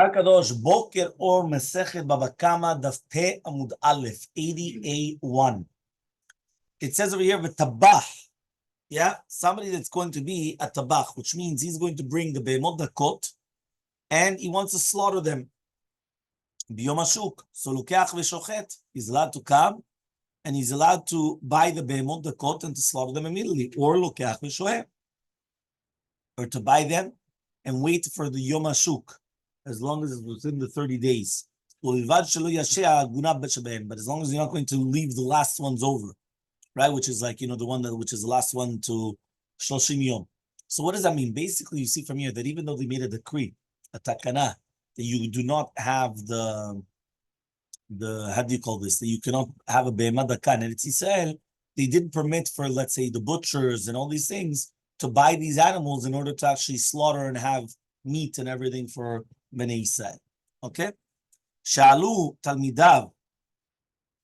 Kadosh Boker or Masechet Bava Kamma Daf Amud Aleph 80A1. It says over here v'tabach. Yeah, somebody that's going to be a tabach, which means he's going to bring the be'emot dakot, and he wants to slaughter them. Biyom hashuk. So lukeach v'shochet. He's allowed to come, and he's allowed to buy the be'emot dakot and to slaughter them immediately, or lukeach v'shohet, or to buy them and wait for the yom hashuk, as long as it's within the 30 days. But as long as you're not going to leave the last ones over, right? Which is like, the one which is the last one to Shloshim Yom. So what does that mean? Basically, you see from here that even though they made a decree, a takana, that you do not have the how do you call this? That you cannot have a be'emah daka in Eretz Yisrael, they didn't permit for, let's say, the butchers and all these things to buy these animals in order to actually slaughter and have meat and everything for Bnei Yisrael. Okay? Sha'alu talmidav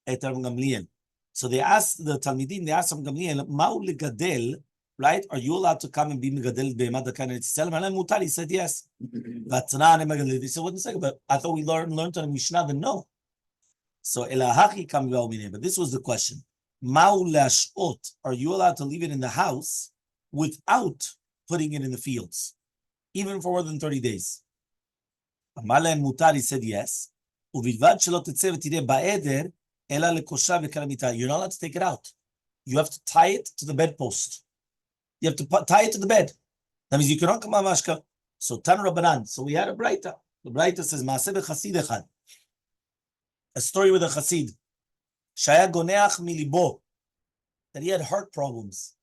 et Rabbi Gamliel. So they asked the Talmidim, they asked Rabbi Gamliel, Ma'u legadel, right? Are you allowed to come and be megadel be'emah daka in Eretz Yisrael? He said yes. They said, what's the but I thought we learned on the Mishnah that no. So elahachi kam v'almineh. But this was the question. Ma'u le'ashot. Are you allowed to leave it in the house without putting it in the fields, even for more than 30 days? Elmaleh mutar, he said yes. Uvilvad shelo tetzeh v'tireh ba'eder ela lekosha v'kalamita. You're not allowed to take it out. You have to tie it to the bedpost. You have to tie it to the bed. That means you cannot come mashka. So Tan Rabbanan. So we had a braita. The braita says Maaseh b'chasid echad. A story with a chasid. Shaya goneach milibo. That he had heart problems.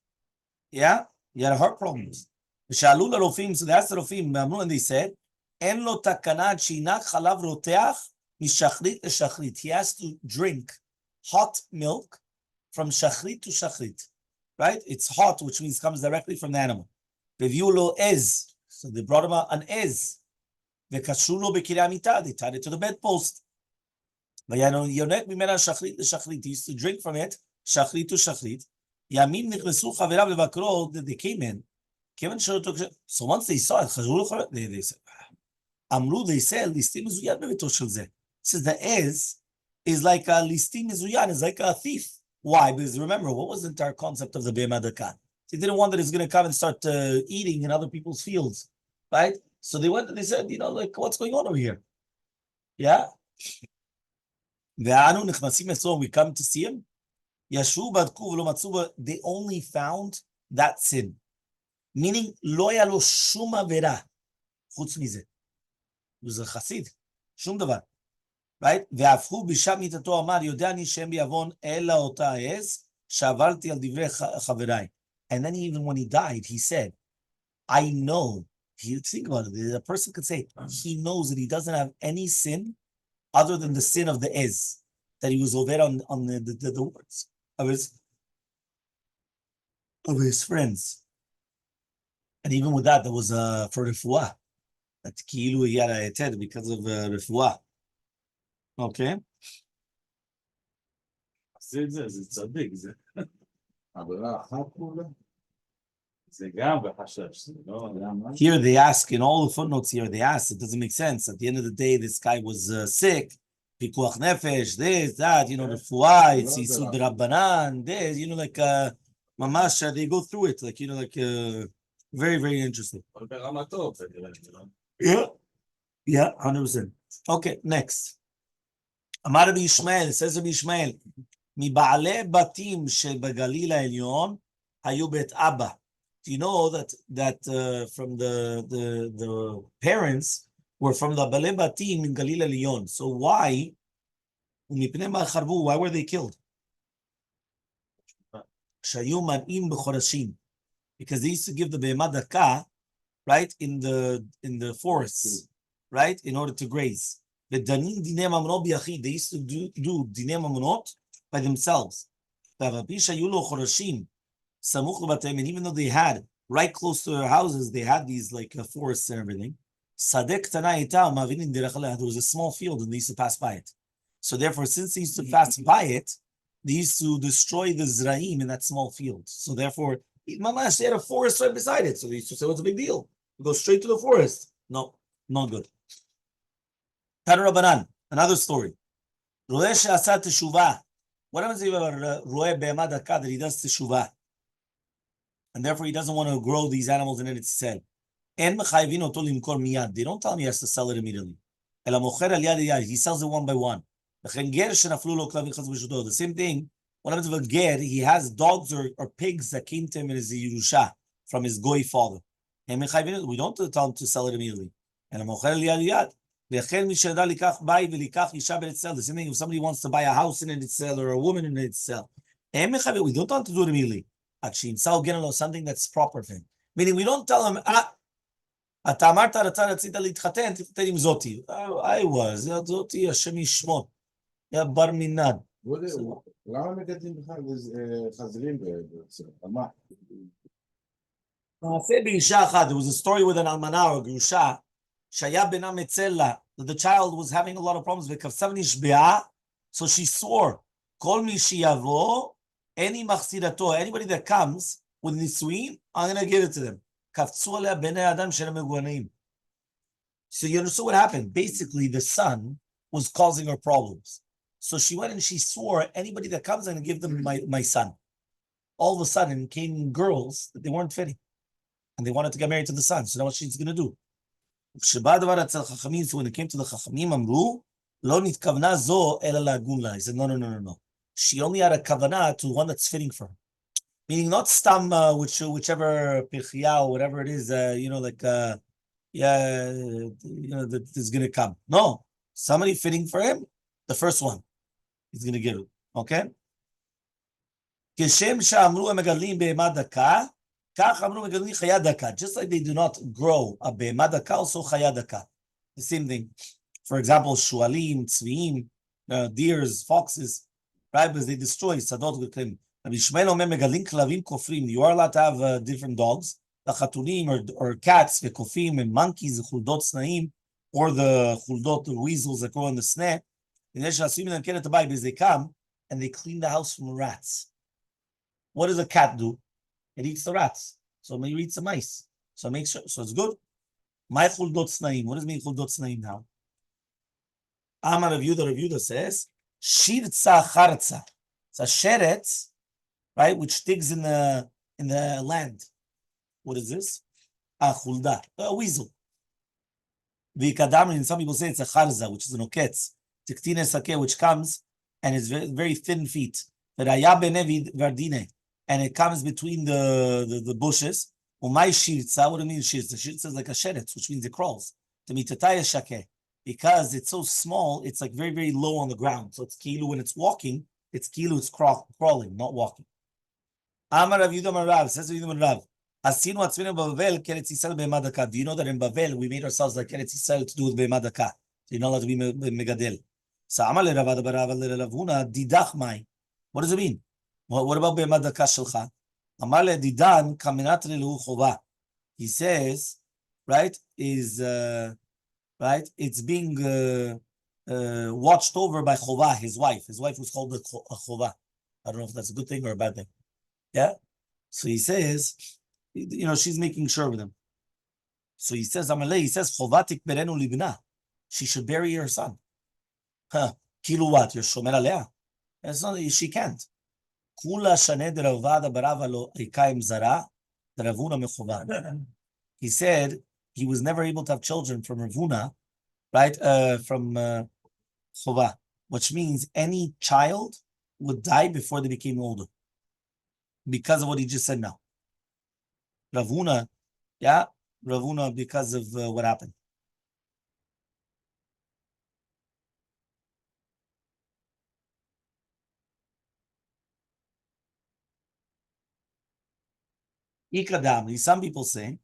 Yeah, he had heart problems. V'shalu l'rofim. So they asked the rofim, and they said, En lo takanat shinach chalav roteach mishachrit shachrit. He has to drink hot milk from shachrit to shachrit. Right? It's hot, which means it comes directly from the animal. Reviu lo ez. So they brought him an ez. V'kashru lo b'kirei amita. They tied it to the bedpost. V'yonek mimena shachrit shachrit. He used to drink from it, shachrit to shachrit. Yamim nichnesu chaverav levakro. They came in. So once they saw it, they said, Amru, they said, listim mezuyad bevito shel zeh. Says the ez is like a listim mezuyad, is like a thief. Why? Because remember, what was the entire concept of the be'emah daka? They didn't want that he's going to come and start eating in other people's fields, right? So they went and they said, like, what's going on over here? Yeah? Ve'anu nechnasim etzlo, we come to see him. Yashu badku v'lo matzu, they only found that sin. Meaning, lo ya lo shum avera, chutz mizeh. He was a chassid, shum davar. Right? Ve'afhu b'sham mitato amar, yodeh ani shem bi'avon ela ota ez, shavalti al divrei chaverai. And then even when he died, he said, I know, think about it, a person could say, he knows that he doesn't have any sin other than the sin of the ez, that he was over on the words of his friends. And even with that, there was for refuah, that ki'ilu he had a heter because of refuah. Okay? זה צדיק, זה עבירה אחת כולה. Here they ask, in all the footnotes here, they ask, it doesn't make sense. At the end of the day, this guy was sick. Pikuach nefesh, this, that, the refuah, it's Yisud Rabbanan, this, like, mamash, they go through it, like, very, very interesting. Yeah, 100%. Okay, next. Amar Rabbi Ishmael, says Rabbi Ishmael, מבעלי בתים שבגליל העליון היו בית אבא. Do you know that from the parents were from the בעלי בתים in Galil Elyon? So why were they killed? שהיו מנעים בחורשים. Because they used to give the be'emah daka, right, in the forests, right, in order to graze. They used to do dinei mamonot by themselves. And even though they had right close to their houses, they had these like forests and everything. There was a small field and they used to pass by it. So therefore, since they used to pass by it, they used to destroy the zraim in that small field. So therefore, mamash, they had a forest right beside it. So they used to say, what's the big deal? Go straight to the forest. No, not good. Tanu Rabbanan, another story. Roeh she'asa teshuvah. What happens if you have a roeh be'emad hakah that he does teshuvah? And therefore he doesn't want to grow these animals in Eretz Yisrael. En mechayvin oto limkor miyad. They don't tell him he has to sell it immediately. Ela mocher al yad yad. He sells it one by one. The same thing. What happens if a ger, he has dogs or pigs that came to him in his Yerusha from his goy father? We don't tell him to sell it immediately. The same thing if somebody wants to buy a house in Eretz or a woman in Eretz, we don't tell him to do it immediately. Something that's proper for him. Meaning we don't tell him, אתה אמרת רצית להתחתן, תתחתן עם זאתי. I was, זאתי, השם ישמור. יא בר מינן. למה מגדלים בכלל חזירים בישראל? על מה? באישה אחת, there was a story with an אלמנה or a גרושה, שהיה בנה מצל לה, that the child was having a lot of problems, וכבשה ונשבעה, so she swore, כל מי שיבוא, any מחסירתו, anybody that comes with נישואים, I'm going to give it to them. קפצו עליה בני האדם של המגוונים. So you understand what happened? Basically, the son was causing her problems. So she went and she swore, anybody that comes, I'm going to give them my son. All of a sudden came girls that they weren't fitting. And they wanted to get married to the son. So now what she's going to do? So when it came to the Chachamim, אמרו, לא נתכוונה זו אלא להגון לה. He said, no. She only had a kavanah to one that's fitting for her. Meaning not stam, whichever pirchia or whatever it is, that is going to come. No, somebody fitting for him, the first one, he's going to give it. Okay? Just like they do not grow a behemah daka, also chaya daka. The same thing. For example, shualim, tzviim, deers, foxes, right? Because they destroy sadot v'klim. You are allowed to have different dogs, the chatunim or cats, v'kofim and monkeys, the chuldot snaim, or the chuldot, the weasels that grow in the sneh. Because they come and they clean the house from rats. What does a cat do? It eats the rats. So maybe it eats the mice. So make sure. So it's good. My chuldot snaim. What does mean chuldot snaim now? Amar Rav Yehuda says, shirtza chartza. It's a sheretz, right, which digs in the land. What is this? A chulda, a weasel. V'ikadamrin, some people say it's a charza, which is an oketz. Tiktine sakeh, which comes and it's very, very thin feet. V'raya b'nei v'ardine, and it comes between the bushes. Umay shirtza, what do you mean shirtza? Shirtza is like a sheretz, which means it crawls. T'mitatay shakeh, because it's so small, it's like very, very low on the ground. So it's kilu when it's walking. It's kilu, it's crawling, not walking. Amar Rav Yehuda Rav, says Rav Yehuda Rav, Asinu atzminu b'Bavel keretz Yisrael behemah daka. Do you know that in Bavel we made ourselves like keretz Yisrael to do with behemah daka? So you're not allowed to be megadel. So Amaleh Rav Huna didach mai. What does it mean? What about behemah daka shelcha? Amaleh didan kaminat lehu chova. He says, right, right, it's being watched over by Chova, his wife. His wife was called a Chova. I don't know if that's a good thing or a bad thing. Yeah? So he says, she's making sure with him. So he says, Chova tikberenu libna. She should bury her son. Kilu what? You're shomer alea? It's not, she can't. Kula shaneh deravada barava lo ikaim zara deravuna mechova. He said he was never able to have children from Ravuna, right? From Chova, which means any child would die before they became older because of what he just said now. Ravuna, because of what happened. Ikadam, some people say,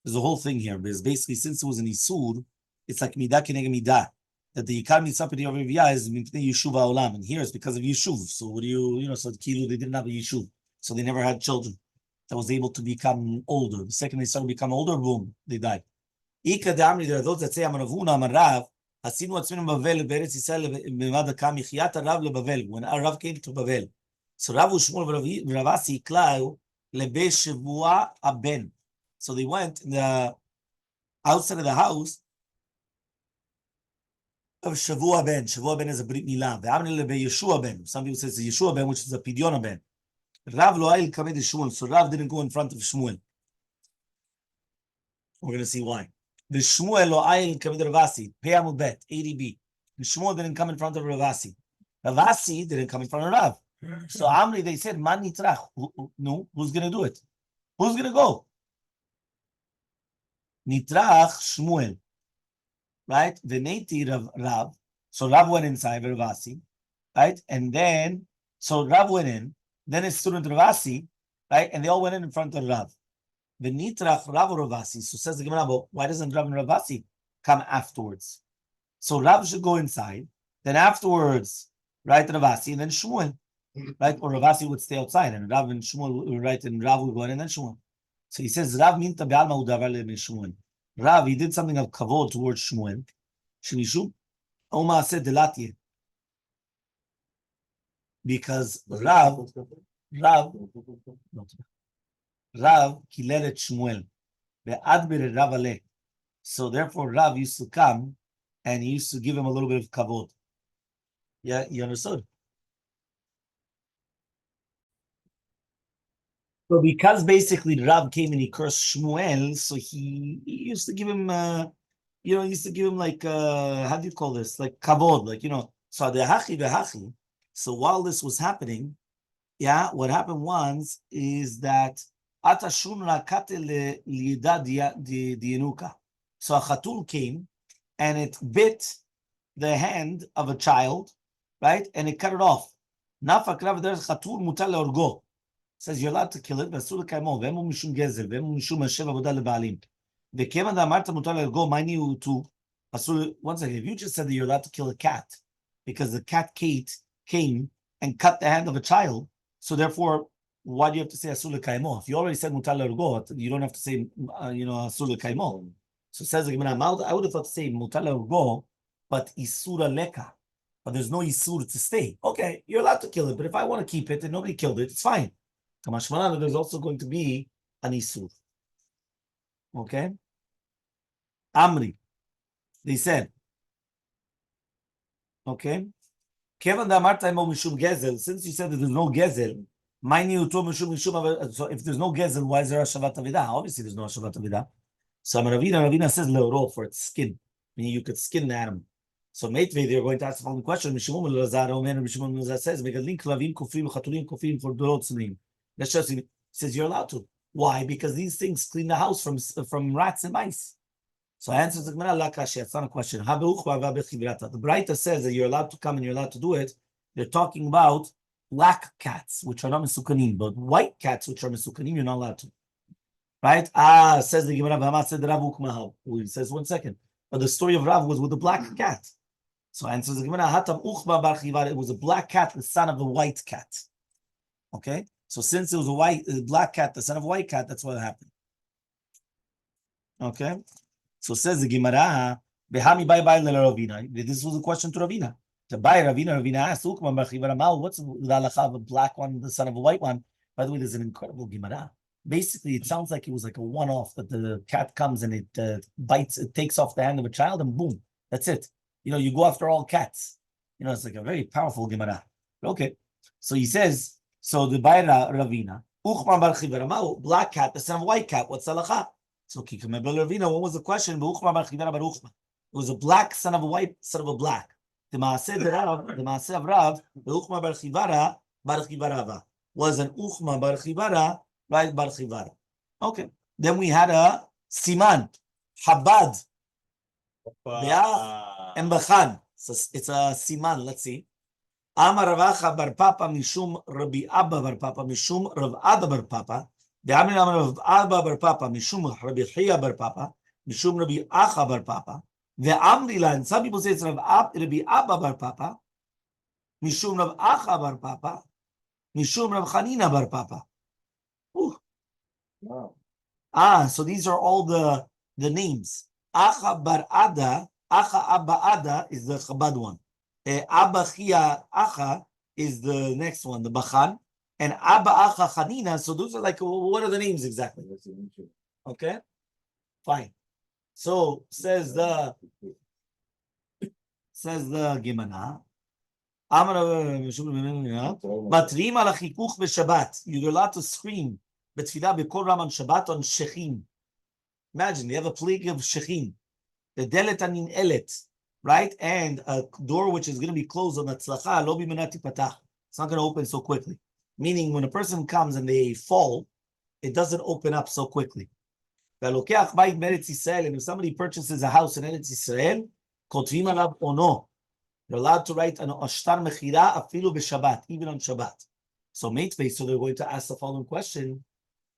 there's a whole thing here, because basically since it was an Isur, it's like Midah Keneged Midah. That the Yikar Mitzvah P'nei Riviyah is Mipnei Yishuv HaOlam, and here it's because of Yishuv. So what do so Kilu, they didn't have a Yishuv. So they never had children that was able to become older. The second they started to become older, boom, they died. Ika Damri, there are those that say, Amaravuna, Amarav, Asinu Atzminu Bavel, Beretz Yisrael, B'mada Michyat Rav leBavel, when Rav came to Bavel. So Rav Ushmul Ravasi Iklau, Lebe Shavua Aben. So they went in the outside of the house, of Shavua ben. Shavua ben is a Brit Milah. Ve'amri lebe Yeshua ben. Some people say it's a Yeshua ben, which is a Pidyon ben. Rav lo ayil kamed Shmuel. So Rav didn't go in front of Shmuel. We're going to see why. The Shmuel lo ayil kamed Ravasi. Pei Amud Bet. 80b. The Shmuel didn't come in front of Ravasi. Ravasi didn't come in front of Rav. So Amri, they said, man nitrach. No, who's going to do it? Who's going to go? Nitrach Shmuel. Right? Veneti Rav. So Rav went inside Ravasi. Right? And then, so Rav went in. Then his student Ravasi. Right? And they all went in front of Rav. Venitrach Rav Ravasi. So says the Gemara, why doesn't Rav and Ravasi come afterwards? So Rav should go inside. Then afterwards, right, Ravasi, and then Shmuel. Right? Or Ravasi would stay outside. And Rav and Shmuel, right, and Rav would go in and then Shmuel. So he says, Rav minta be'alma udavar le Shmuel. Rav, he did something of kavod towards Shmuel. Shemishum Oma said delatye. Because Rav kileret Shmuel. Ve'adbir Rav aleh. So therefore Rav used to come and he used to give him a little bit of kavod. Yeah, you understood? So because basically Rav came and he cursed Shmuel, so he used to give him, he used to give him like, how do you call this? Like kavod, like, so the hachi v'hachi. So while this was happening, yeah, what happened once is that atashun rakate liyida dienuka. So a chatul came and it bit the hand of a child, right? And it cut it off. Nafak rav there's chatul mutal orgo. Says you're allowed to kill it, but asur l'kaimo. V'emu mishum gezel, v'emu mishum hashem avodah lebaalim. V'keman da'amarta mutal orgo, mine you to asur. One second, if you just said that you're allowed to kill a cat because the cat Kate came and cut the hand of a child, so therefore, why do you have to say asur l'kaimo? If you already said mutal orgo, you don't have to say asur l'kaimo. So says the Gemara, I would have thought to say mutal orgo, but isura leka. But there's no isur to stay. Okay, you're allowed to kill it, but if I want to keep it and nobody killed it, it's fine. Kamashmana, there's also going to be an isur. Okay? Amri. They said, okay? Kevan da'amarta imo mishum gezel. Since you said that there's no gezel, so if there's no gezel, why is there a shavat avidah? Obviously, there's no shavat avidah. So Ravina says le'oro for its skin, meaning you could skin the animal. So Meitvei, they're going to ask the following question. Mishimum Lazar Omer Mishimum Lazar says, "Megadlin klavim kufrim chatulim kufrim for dorotzinim." That's just says you're allowed to. Why? Because these things clean the house from rats and mice. So I answer the Gemara la kasha. It's not a question. The Braita says that you're allowed to come and you're allowed to do it. They're talking about black cats, which are not mesukanim, but white cats, which are mesukanim, you're not allowed to. Right? Says the Gemara. He says 1 second. But the story of Rav was with the black cat. So answers the Gemara. Hatam uchma bar chivara. It was a black cat, the son of a white cat. Okay. So since it was a black cat, the son of a white cat, that's what happened. Okay. So says the Gemara, Behami bye bye Ravina. This was a question to Ravina. To buy Ravina asked, what's the halacha of a black one, the son of a white one? By the way, there's an incredible Gemara. Basically, it sounds like it was like a one-off that the cat comes and it bites, it takes off the hand of a child, and boom, that's it. You go after all cats. It's like a very powerful Gemara. Okay. So he says, so the Bayra Ravina, black cat, the son of white cat, what's halacha? So Ravina, what was the question? It was a black son of a white, son of a black. The Maaseh of Rav, was an Uchma bar Chivara, right, bar Chivara. Okay. Then we had a Siman, Habad, and Bachan. So it's a Siman, let's see. Amar Ravacha bar Papa mishum Rabbi Abba bar Papa mishum Rav Ada bar Papa. The Amar Rav Abba bar Papa mishum Rabbi Chia bar Papa mishum Rabbi Acha bar Papa. The Amrila, and some people say it's Rabbi Abba bar Papa mishum Rav Acha bar Papa mishum Rav Chanina bar Papa. Wow. So these are all the names. Acha bar Ada, Acha Abba Ada is the Chabad one. Abba Chia Acha is the next one, the Bachan, and Abba Acha Chanina. So those are like, what are the names exactly? Okay, fine. So says the Says the Gemara. Matrim ala chikuch b'Shabbat. You're allowed to scream betfilah b'kol ram on Shabbat on shechim. Imagine, they have a plague of shechim. The delet anin elet, right? And a door which is going to be closed on the tzlacha, lo bimenati patach. It's not going to open so quickly. Meaning, when a person comes and they fall, it doesn't open up so quickly. And if somebody purchases a house in Eretz Yisrael, kotvim alav ono. You're allowed to write an ashtar mechira afilu b'Shabbat, even on Shabbat. So Meitvei, so they're going to ask the following question.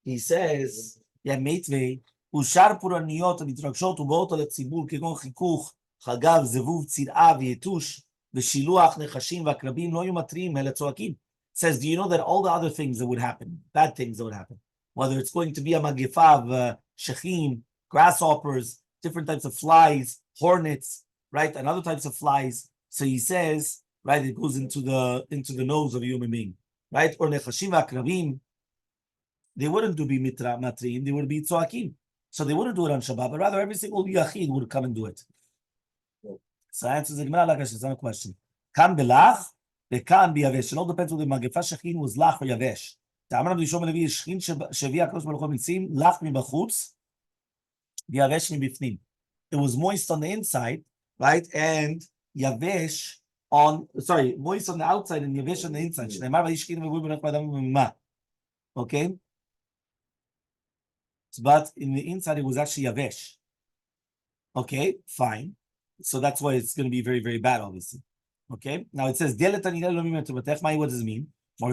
He says, yeah, Meitvei, ushar puraniyot המתרגשות ובאות על הציבור כגון חיכוך, חגב, זבוב, צירעה ויתוש, ושילוח, נחשים והקרבים לא יהיו מתריעים אלא צועקים. Says, do you know that all the other things that would happen, bad things that would happen, whether it's going to be a magifa of shechim, grasshoppers, different types of flies, hornets, right, and other types of flies. So he says, right, it goes into the nose of a human being, right? Or nechashim v'akrabim, they wouldn't do be matrim, they would be tzoakim. So they wouldn't do it on Shabbat, but rather every single yachid would come and do it. So answers the Gemara like it's not a question. Kan belach, bekan biyavesh. It all depends whether the magifa shechin was lach or yavesh. Ta'amar Rabbi Shimon Levi shechin shevia Akadosh Baruch Hu mitzim lach mibachutz, biyavesh mibifnim. It was moist on the inside, right, and yavesh moist on the outside and yavesh on the inside. Okay, but in the inside it was actually yavesh. Okay, fine. So that's why it's going to be very, very bad, obviously. Okay, now it says what does it mean? To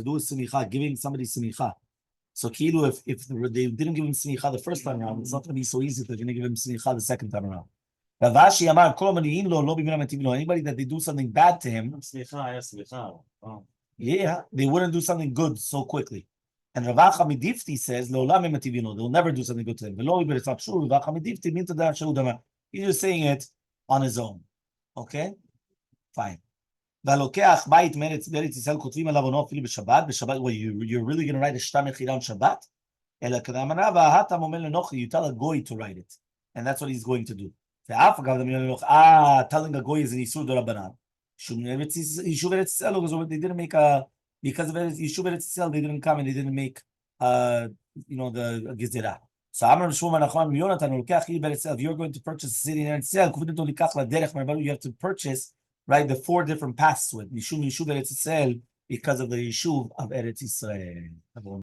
do a smicha, giving somebody smicha. So kilu, if they didn't give him smicha the first time around, it's not going to be so easy if they're going to give him smicha the second time around. Ravashi Amar, anybody that they do something bad to him, yeah, they wouldn't do something good so quickly. And Rav Chamidifti says, they'll never do something good to him. But it's not true. Rav Chamidifti means that he's just saying it on his own. Okay, fine. והלוקח בית מארץ ישראל כותבים עליו עונו אפילו בשבת, well, you're really going to write a shtar mechira on Shabbat? אלא כדאמרינן, והאטם אומר לנוחי, you tell a goy to write it. And that's what he's going to do. ואף אגב דמיון לנוח, telling a goy is an איסור דרבנן. יישוב ארץ ישראל, they didn't make because of יישוב ארץ ישראל, they didn't come and they didn't make, the גזירה. So Amar Shmuel Nachman Yonatan, לוקח עיר בארץ ישראל, if you're going to purchase a city in ארץ ישראל, כובד אותו לקח לדרך, you have to purchase, right, the 4 different paths with Yishuv Eretz Yisrael because of the Yishuv of Eretz Yisrael.